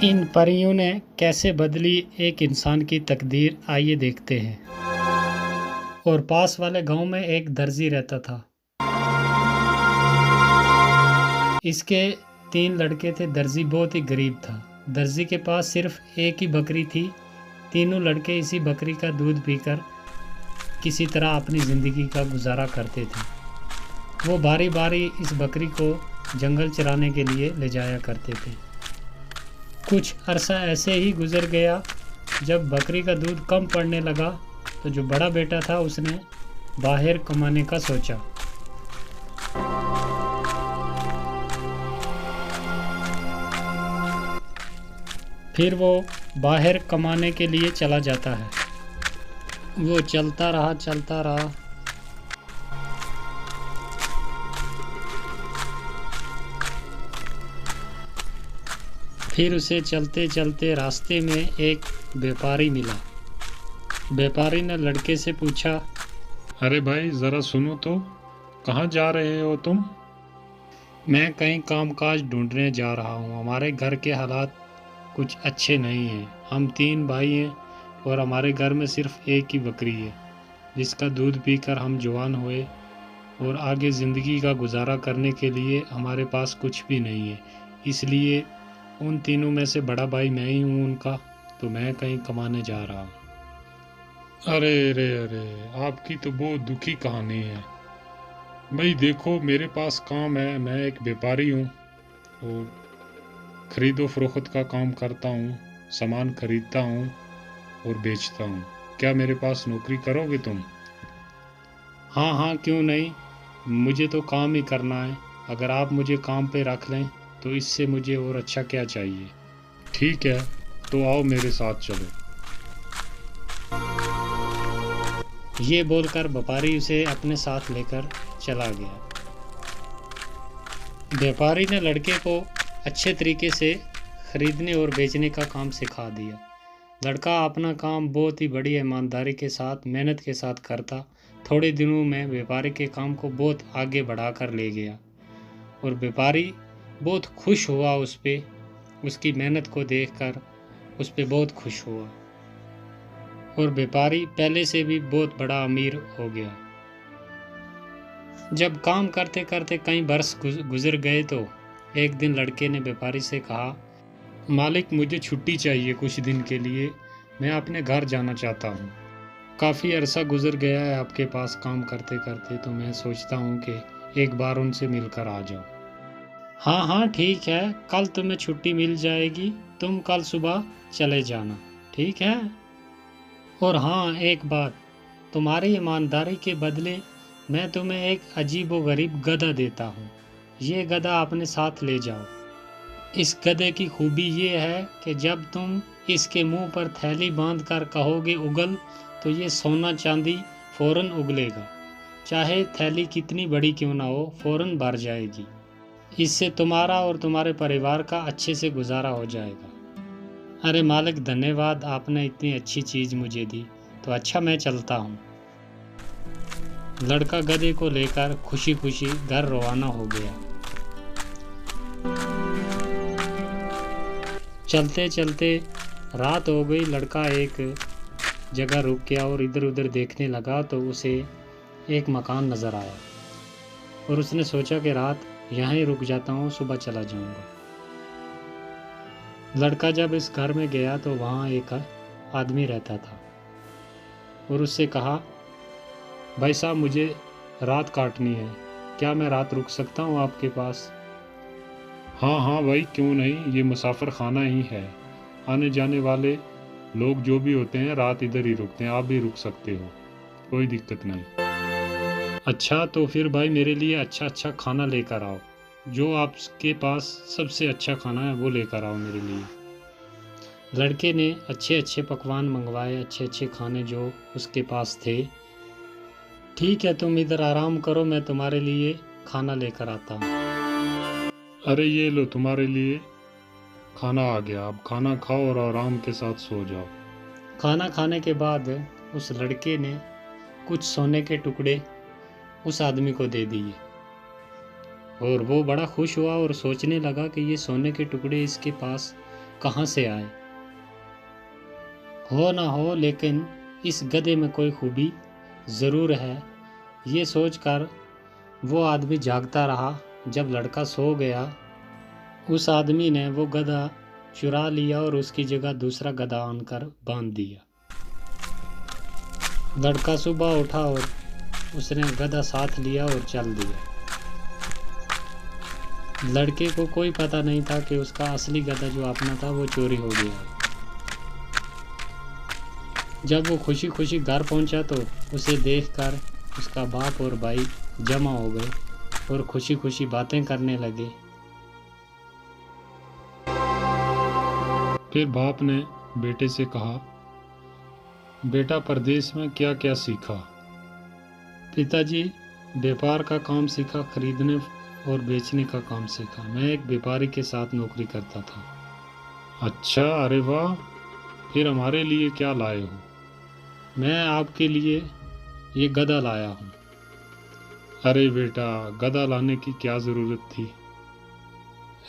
इन परियों ने कैसे बदली एक इंसान की तकदीर, आइए देखते हैं। और पास वाले गांव में एक दर्जी रहता था। इसके 3 लड़के थे। दर्जी बहुत ही गरीब था। दर्जी के पास सिर्फ एक ही बकरी थी। तीनों लड़के इसी बकरी का दूध पीकर किसी तरह अपनी ज़िंदगी का गुजारा करते थे। वो बारी बारी इस बकरी को जंगल चराने के लिए ले जाया करते थे। कुछ अरसा ऐसे ही गुजर गया। जब बकरी का दूध कम पड़ने लगा तो जो बड़ा बेटा था उसने बाहर कमाने का सोचा। फिर वो बाहर कमाने के लिए चला जाता है। वो चलता रहा। फिर उसे चलते चलते रास्ते में एक व्यापारी मिला। व्यापारी ने लड़के से पूछा, अरे भाई ज़रा सुनो तो, कहाँ जा रहे हो तुम? मैं कहीं कामकाज ढूंढने जा रहा हूँ। हमारे घर के हालात कुछ अच्छे नहीं हैं। हम 3 भाई हैं और हमारे घर में सिर्फ एक ही बकरी है जिसका दूध पीकर हम जवान हुए, और आगे ज़िंदगी का गुजारा करने के लिए हमारे पास कुछ भी नहीं है। इसलिए उन तीनों में से बड़ा भाई मैं ही हूँ उनका, तो मैं कहीं कमाने जा रहा हूँ। अरे, आपकी तो बहुत दुखी कहानी है भाई। देखो मेरे पास काम है, मैं एक व्यापारी हूँ और ख़रीदो फरोख्त का काम करता हूँ। सामान खरीदता हूँ और बेचता हूँ। क्या मेरे पास नौकरी करोगे तुम? हाँ, क्यों नहीं। मुझे तो काम ही करना है। अगर आप मुझे काम पे रख लें तो इससे मुझे और अच्छा क्या चाहिए। ठीक है, तो आओ मेरे साथ चलो। ये बोलकर व्यापारी उसे अपने साथ लेकर चला गया। व्यापारी ने लड़के को अच्छे तरीके से खरीदने और बेचने का काम सिखा दिया। लड़का अपना काम बहुत ही बड़ी ईमानदारी के साथ, मेहनत के साथ करता। थोड़े दिनों में व्यापारी के काम को बहुत आगे बढ़ाकर ले गया और व्यापारी बहुत खुश हुआ उस पे, उसकी मेहनत को देखकर उस पे बहुत खुश हुआ। और व्यापारी पहले से भी बहुत बड़ा अमीर हो गया। जब काम करते करते कई वर्ष गुजर गए तो एक दिन लड़के ने व्यापारी से कहा, मालिक मुझे छुट्टी चाहिए कुछ दिन के लिए, मैं अपने घर जाना चाहता हूँ। काफ़ी अरसा गुजर गया है आपके पास काम करते करते, तो मैं सोचता हूँ कि एक बार उनसे मिलकर आ जाओ। हाँ, ठीक है, कल तुम्हें छुट्टी मिल जाएगी। तुम कल सुबह चले जाना, ठीक है। और हाँ, एक बात, तुम्हारी ईमानदारी के बदले मैं तुम्हें एक अजीब व गरीब गधा देता हूँ। ये गधा अपने साथ ले जाओ। इस गधे की खूबी ये है कि जब तुम इसके मुंह पर थैली बांध कर कहोगे उगल, तो ये सोना चांदी फौरन उगलेगा। चाहे थैली कितनी बड़ी क्यों ना हो, फौरन भर जाएगी। इससे तुम्हारा और तुम्हारे परिवार का अच्छे से गुजारा हो जाएगा। अरे मालिक, धन्यवाद, आपने इतनी अच्छी चीज़ मुझे दी। तो अच्छा, मैं चलता हूँ। लड़का गधे को लेकर खुशी खुशी घर रवाना हो गया। चलते चलते रात हो गई। लड़का एक जगह रुक गया और इधर उधर देखने लगा तो उसे एक मकान नज़र आया और उसने सोचा कि रात यहाँ ही रुक जाता हूँ, सुबह चला जाऊँगा। लड़का जब इस घर में गया तो वहाँ एक आदमी रहता था और उससे कहा, भाई साहब मुझे रात काटनी है, क्या मैं रात रुक सकता हूँ आपके पास? हाँ भाई, क्यों नहीं, ये मुसाफिर खाना ही है। आने जाने वाले लोग जो भी होते हैं रात इधर ही रुकते हैं, आप भी रुक सकते हो, कोई दिक्कत नहीं। अच्छा, तो फिर भाई मेरे लिए अच्छा खाना लेकर आओ। जो आपके पास सबसे अच्छा खाना है वो लेकर आओ मेरे लिए। लड़के ने अच्छे पकवान मंगवाए, अच्छे खाने जो उसके पास थे। ठीक है, तुम इधर आराम करो, मैं तुम्हारे लिए खाना लेकर आता हूँ। अरे ये लो, तुम्हारे लिए खाना आ गया, अब खाना खाओ और आराम के साथ सो जाओ। खाना खाने के बाद उस लड़के ने कुछ सोने के टुकड़े उस आदमी को दे दिए और वो बड़ा खुश हुआ और सोचने लगा कि ये सोने के टुकड़े इसके पास कहाँ से आए। हो ना हो, लेकिन इस गधे में कोई खूबी ज़रूर है, ये सोचकर वो आदमी जागता रहा। जब लड़का सो गया, उस आदमी ने वो गधा चुरा लिया और उसकी जगह दूसरा गधा आनकर बांध दिया। लड़का सुबह उठा और उसने गधा साथ लिया और चल दिया। लड़के को कोई पता नहीं था कि उसका असली गधा जो अपना था वो चोरी हो गया। जब वो खुशी खुशी घर पहुंचा तो उसे देखकर उसका बाप और भाई जमा हो गए और खुशी खुशी बातें करने लगे। फिर बाप ने बेटे से कहा, बेटा परदेश में क्या क्या सीखा? पिताजी, व्यापार का काम सीखा, खरीदने और बेचने का काम सीखा। मैं एक व्यापारी के साथ नौकरी करता था। अच्छा, अरे वाह। फिर हमारे लिए क्या लाए हो? मैं आपके लिए ये गधा लाया हूँ। अरे बेटा, गधा लाने की क्या ज़रूरत थी?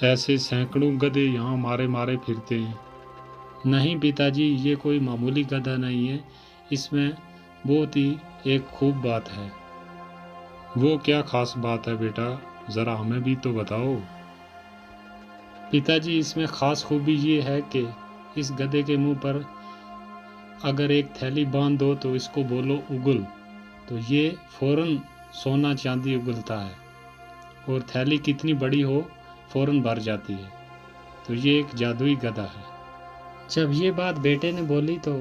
ऐसे सैकड़ों गधे यहाँ मारे मारे फिरते हैं। नहीं पिताजी, ये कोई मामूली गधा नहीं है, इसमें बहुत ही एक खूब बात है। वो क्या खास बात है बेटा, ज़रा हमें भी तो बताओ। पिताजी, इसमें खास खूबी ये है कि इस गधे के मुंह पर अगर एक थैली बांध दो तो इसको बोलो उगल, तो ये फौरन सोना चांदी उगलता है, और थैली कितनी बड़ी हो फौरन भर जाती है। तो ये एक जादुई गधा है। जब ये बात बेटे ने बोली तो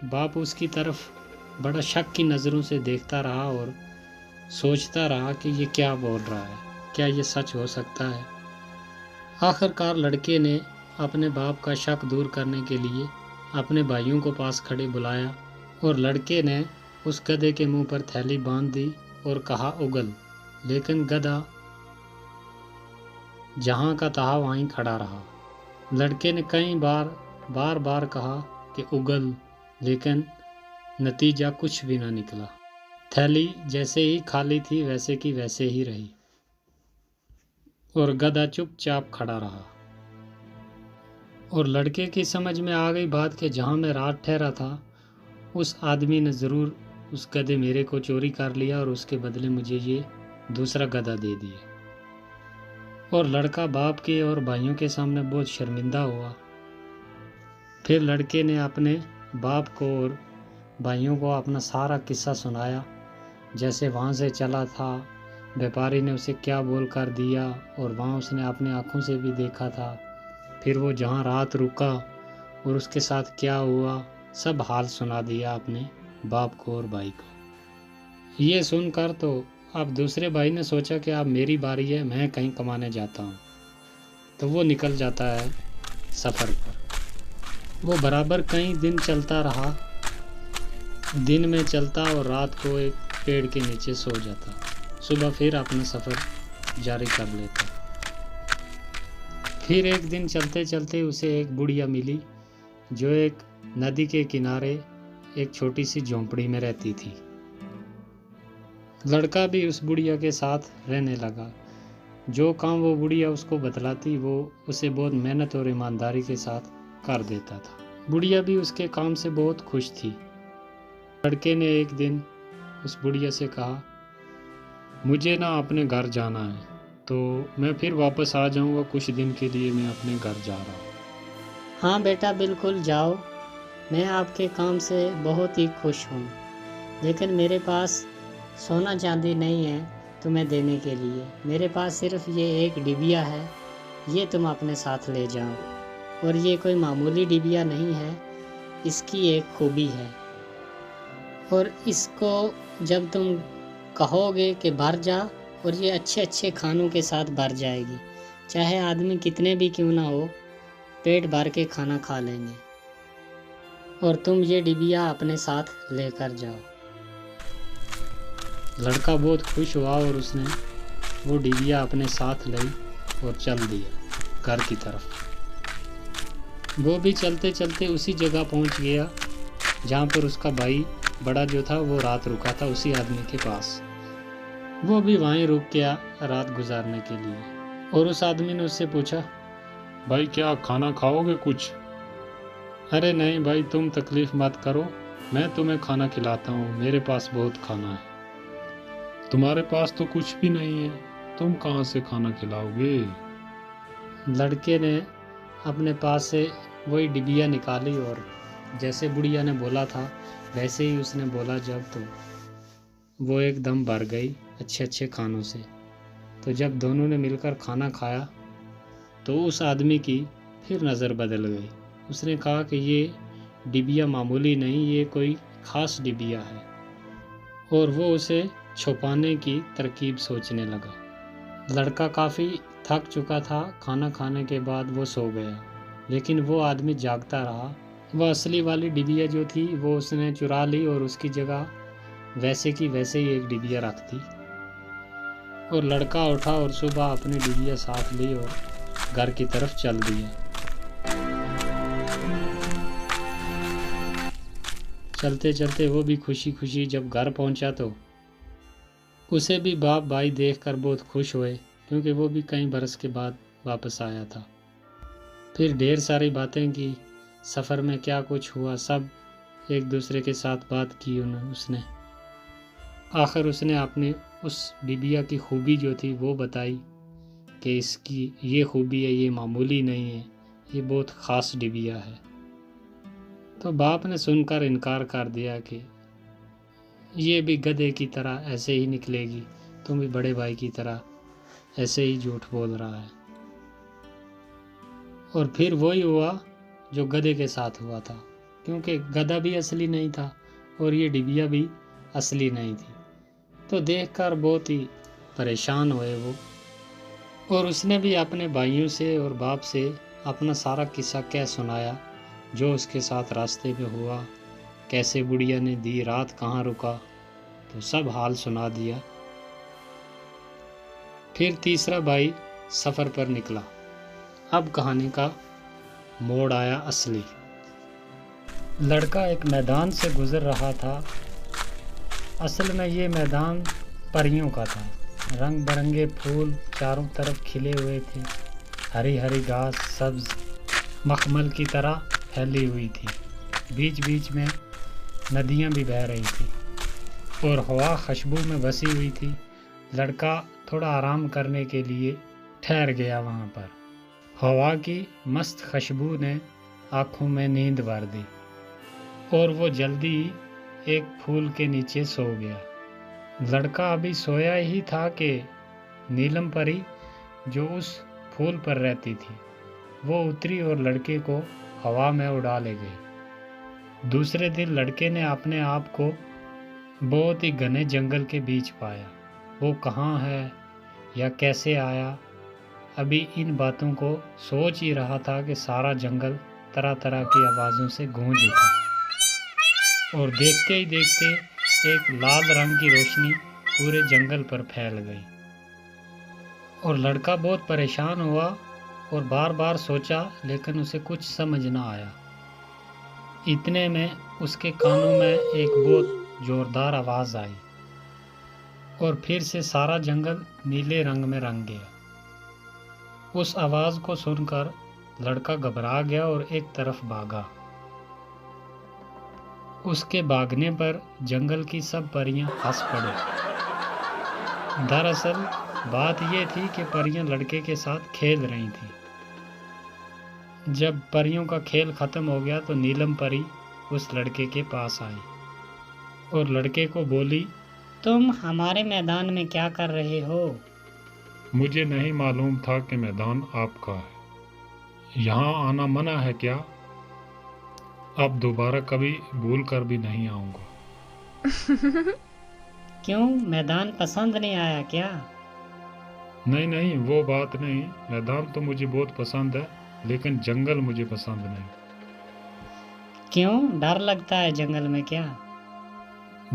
बाप उसकी तरफ बड़ा शक की नज़रों से देखता रहा और सोचता रहा कि ये क्या बोल रहा है, क्या ये सच हो सकता है। आखिरकार लड़के ने अपने बाप का शक दूर करने के लिए अपने भाइयों को पास खड़े बुलाया और लड़के ने उस गधे के मुंह पर थैली बांध दी और कहा उगल, लेकिन गधा जहाँ का तहाँ वहीं खड़ा रहा। लड़के ने कई बार बार कहा कि उगल, लेकिन नतीजा कुछ भी ना निकला। थैली जैसे ही खाली थी वैसे की वैसे ही रही और गधा चुपचाप खड़ा रहा। और लड़के की समझ में आ गई बात कि जहाँ मैं रात ठहरा था उस आदमी ने ज़रूर उस गधे मेरे को चोरी कर लिया और उसके बदले मुझे ये दूसरा गधा दे दिया। और लड़का बाप के और भाइयों के सामने बहुत शर्मिंदा हुआ। फिर लड़के ने अपने बाप को और भाइयों को अपना सारा किस्सा सुनाया, जैसे वहाँ से चला था, व्यापारी ने उसे क्या बोल कर दिया और वहाँ उसने अपने आँखों से भी देखा था। फिर वो जहाँ रात रुका और उसके साथ क्या हुआ, सब हाल सुना दिया अपने बाप को और भाई को। ये सुनकर तो अब दूसरे भाई ने सोचा कि अब मेरी बारी है, मैं कहीं कमाने जाता हूँ। तो वो निकल जाता है सफ़र पर। वो बराबर कई दिन चलता रहा, दिन में चलता और रात को एक पेड़ के नीचे सो जाता। सुबह फिर अपना सफ़र जारी कर लेता। फिर एक दिन चलते चलते उसे एक बुढ़िया मिली जो एक नदी के किनारे एक छोटी सी झोंपड़ी में रहती थी। लड़का भी उस बुढ़िया के साथ रहने लगा। जो काम वो बुढ़िया उसको बतलाती वो उसे बहुत मेहनत और ईमानदारी के साथ कर देता था। बुढ़िया भी उसके काम से बहुत खुश थी। लड़के ने एक दिन उस बुढ़िया से कहा, मुझे ना अपने घर जाना है, तो मैं फिर वापस आ जाऊंगा, कुछ दिन के लिए मैं अपने घर जा रहा हूँ। हाँ बेटा, बिल्कुल जाओ, मैं आपके काम से बहुत ही खुश हूँ, लेकिन मेरे पास सोना चांदी नहीं है तुम्हें देने के लिए। मेरे पास सिर्फ ये एक डिबिया है, ये तुम अपने साथ ले जाओ। और ये कोई मामूली डिबिया नहीं है, इसकी एक खूबी है, और इसको जब तुम कहोगे कि भर जा, और ये अच्छे अच्छे खानों के साथ भर जाएगी। चाहे आदमी कितने भी क्यों ना हो, पेट भर के खाना खा लेंगे। और तुम ये डिबिया अपने साथ लेकर जाओ। लड़का बहुत खुश हुआ और उसने वो डिबिया अपने साथ ली और चल दिया घर की तरफ। वो भी चलते चलते उसी जगह पहुंच गया जहाँ पर उसका भाई बड़ा जो था वो रात रुका था, उसी आदमी के पास। वो भी वहीं रुक गया रात गुजारने के लिए। और उस आदमी ने उससे पूछा, भाई क्या खाना खाओगे कुछ? अरे नहीं भाई, तुम तकलीफ मत करो, मैं तुम्हें खाना खिलाता हूँ, मेरे पास बहुत खाना है। तुम्हारे पास तो कुछ भी नहीं है, तुम कहाँ से खाना खिलाओगे? लड़के ने अपने पास से वही डिबिया निकाली और जैसे बुढ़िया ने बोला था वैसे ही उसने बोला जब, तो वो एकदम भर गई अच्छे अच्छे खानों से। तो जब दोनों ने मिलकर खाना खाया तो उस आदमी की फिर नज़र बदल गई। उसने कहा कि ये डिबिया मामूली नहीं, ये कोई ख़ास डिबिया है, और वो उसे छुपाने की तरकीब सोचने लगा। लड़का काफ़ी थक चुका था, खाना खाने के बाद वो सो गया, लेकिन वो आदमी जागता रहा। वह असली वाली डिबिया जो थी वो उसने चुरा ली और उसकी जगह वैसे की वैसे ही एक डिबिया रख दी। और लड़का उठा और सुबह अपनी डिबिया साथ ली और घर की तरफ चल दिया। चलते चलते वो भी खुशी खुशी जब घर पहुंचा तो उसे भी बाप भाई देखकर बहुत खुश हुए, क्योंकि वो भी कई बरस के बाद वापस आया था। फिर ढेर सारी बातें की, सफ़र में क्या कुछ हुआ सब एक दूसरे के साथ बात की उसने। आखिर उसने अपने उस डिबिया की खूबी जो थी वो बताई कि इसकी ये खूबी है, ये मामूली नहीं है, ये बहुत ख़ास डिबिया है। तो बाप ने सुनकर इनकार कर दिया कि ये भी गधे की तरह ऐसे ही निकलेगी, तुम भी बड़े भाई की तरह ऐसे ही झूठ बोल रहा है। और फिर वही हुआ जो गधे के साथ हुआ था, क्योंकि गधा भी असली नहीं था और ये डिबिया भी असली नहीं थी। तो देखकर बहुत ही परेशान हुए वो, और उसने भी अपने भाइयों से और बाप से अपना सारा किस्सा कह सुनाया, जो उसके साथ रास्ते में हुआ, कैसे बुढ़िया ने दी रात, कहाँ रुका, तो सब हाल सुना दिया। फिर तीसरा भाई सफ़र पर निकला। अब कहानी का मोड़ आया असली। लड़का एक मैदान से गुजर रहा था। असल में ये मैदान परियों का था। रंग बिरंगे फूल चारों तरफ खिले हुए थे, हरी हरी घास सब्ज मखमल की तरह फैली हुई थी। बीच बीच में नदियाँ भी बह रही थी और हवा खुशबू में बसी हुई थी। लड़का थोड़ा आराम करने के लिए ठहर गया वहाँ पर। हवा की मस्त खुशबू ने आँखों में नींद भर दी और वो जल्दी एक फूल के नीचे सो गया। लड़का अभी सोया ही था कि नीलम परी जो उस फूल पर रहती थी वो उतरी और लड़के को हवा में उड़ा ले गई। दूसरे दिन लड़के ने अपने आप को बहुत ही घने जंगल के बीच पाया। वो कहाँ है या कैसे आया, अभी इन बातों को सोच ही रहा था कि सारा जंगल तरह तरह की आवाज़ों से गूंज उठा और देखते ही देखते एक लाल रंग की रोशनी पूरे जंगल पर फैल गई। और लड़का बहुत परेशान हुआ और बार बार सोचा, लेकिन उसे कुछ समझ ना आया। इतने में उसके कानों में एक बहुत ज़ोरदार आवाज़ आई और फिर से सारा जंगल नीले रंग में रंग गया। उस आवाज़ को सुनकर लड़का घबरा गया और एक तरफ भागा। उसके भागने पर जंगल की सब परियां हंस पड़ी। दरअसल बात यह थी कि परियां लड़के के साथ खेल रही थीं। जब परियों का खेल खत्म हो गया तो नीलम परी उस लड़के के पास आई और लड़के को बोली, तुम हमारे मैदान में क्या कर रहे हो? मुझे नहीं मालूम था कि मैदान आपका है। यहाँ आना मना है क्या? अब दोबारा कभी भूल कर भी नहीं आऊँगा। क्यों, मैदान पसंद नहीं आया क्या? नहीं नहीं, वो बात नहीं। मैदान तो मुझे बहुत पसंद है, लेकिन जंगल मुझे पसंद नहीं। क्यों, डर लगता है जंगल में क्या?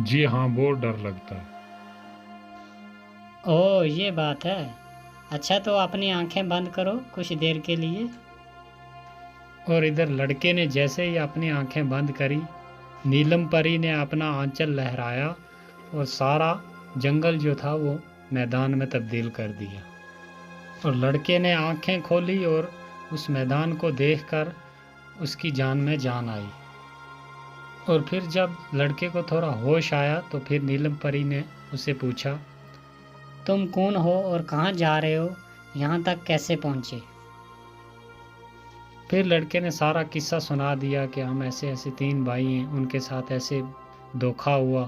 जी हाँ, बहुत डर लगता है। ओह, ये बात है। अच्छा, तो अपनी आंखें बंद करो कुछ देर के लिए। और इधर लड़के ने जैसे ही अपनी आंखें बंद करी, नीलम परी ने अपना आंचल लहराया और सारा जंगल जो था वो मैदान में तब्दील कर दिया। और लड़के ने आंखें खोली और उस मैदान को देखकर उसकी जान में जान आई। और फिर जब लड़के को थोड़ा होश आया तो फिर नीलम परी ने उससे पूछा, तुम कौन हो और कहाँ जा रहे हो? यहाँ तक कैसे पहुँचे? फिर लड़के ने सारा किस्सा सुना दिया कि हम ऐसे ऐसे 3 भाई हैं, उनके साथ ऐसे धोखा हुआ।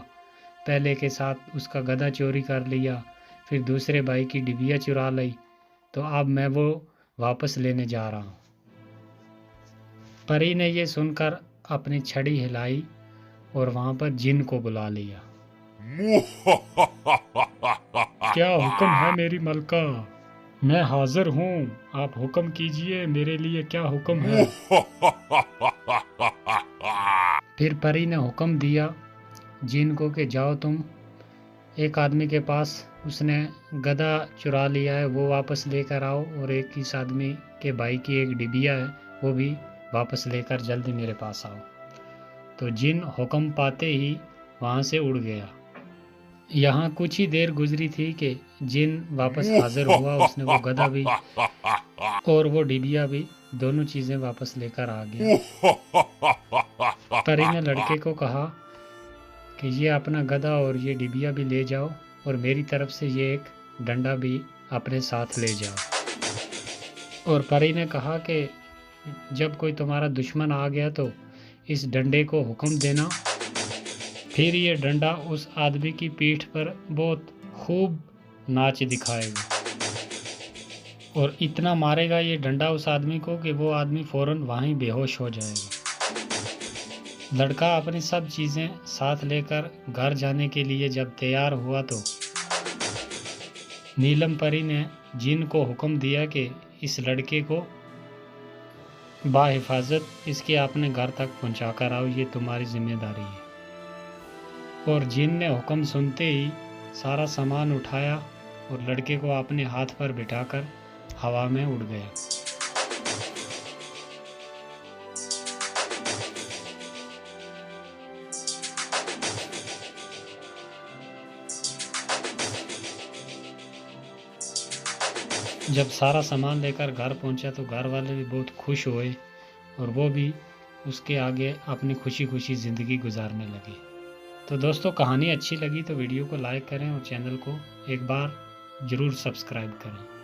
पहले के साथ उसका गधा चोरी कर लिया, फिर दूसरे भाई की डिबिया चुरा ली, तो अब मैं वो वापस लेने जा रहा हूँ। परी ने ये सुनकर अपनी छड़ी हिलाई और वहाँ पर जिन को बुला लिया। क्या हुक्म है मेरी मलका? मैं हाजिर हूँ, आप हुक्म कीजिए, मेरे लिए क्या हुक्म है? फिर परी ने हुक्म दिया जिन को कि जाओ तुम एक आदमी के पास, उसने गधा चुरा लिया है, वो वापस लेकर आओ, और एक इस आदमी के भाई की एक डिबिया है, वो भी वापस लेकर जल्दी मेरे पास आओ। तो जिन हुक्म पाते ही वहाँ से उड़ गया। यहाँ कुछ ही देर गुजरी थी कि जिन वापस हाजिर हुआ। उसने वो गधा भी और वो डिबिया भी, दोनों चीज़ें वापस लेकर आ गया। परी ने लड़के को कहा कि ये अपना गधा और ये डिबिया भी ले जाओ, और मेरी तरफ से ये एक डंडा भी अपने साथ ले जाओ। और परी ने कहा कि जब कोई तुम्हारा दुश्मन आ गया तो इस डंडे को हुक्म देना, फिर ये डंडा उस आदमी की पीठ पर बहुत खूब नाच दिखाएगा, और इतना मारेगा ये डंडा उस आदमी को कि वो आदमी फौरन वहीं बेहोश हो जाएगा। लड़का अपनी सब चीज़ें साथ लेकर घर जाने के लिए जब तैयार हुआ तो नीलम परी ने जिन को हुक्म दिया कि इस लड़के को बाहिफाजत इसके अपने घर तक पहुंचा कर आओ, ये तुम्हारी जिम्मेदारी है। और जिन ने हुक्म सुनते ही सारा सामान उठाया और लड़के को अपने हाथ पर बिठाकर हवा में उड़ गया। जब सारा सामान लेकर घर पहुंचा तो घर वाले भी बहुत खुश हुए, और वो भी उसके आगे अपनी खुशी खुशी ज़िंदगी गुजारने लगे। तो दोस्तों, कहानी अच्छी लगी तो वीडियो को लाइक करें और चैनल को एक बार ज़रूर सब्सक्राइब करें।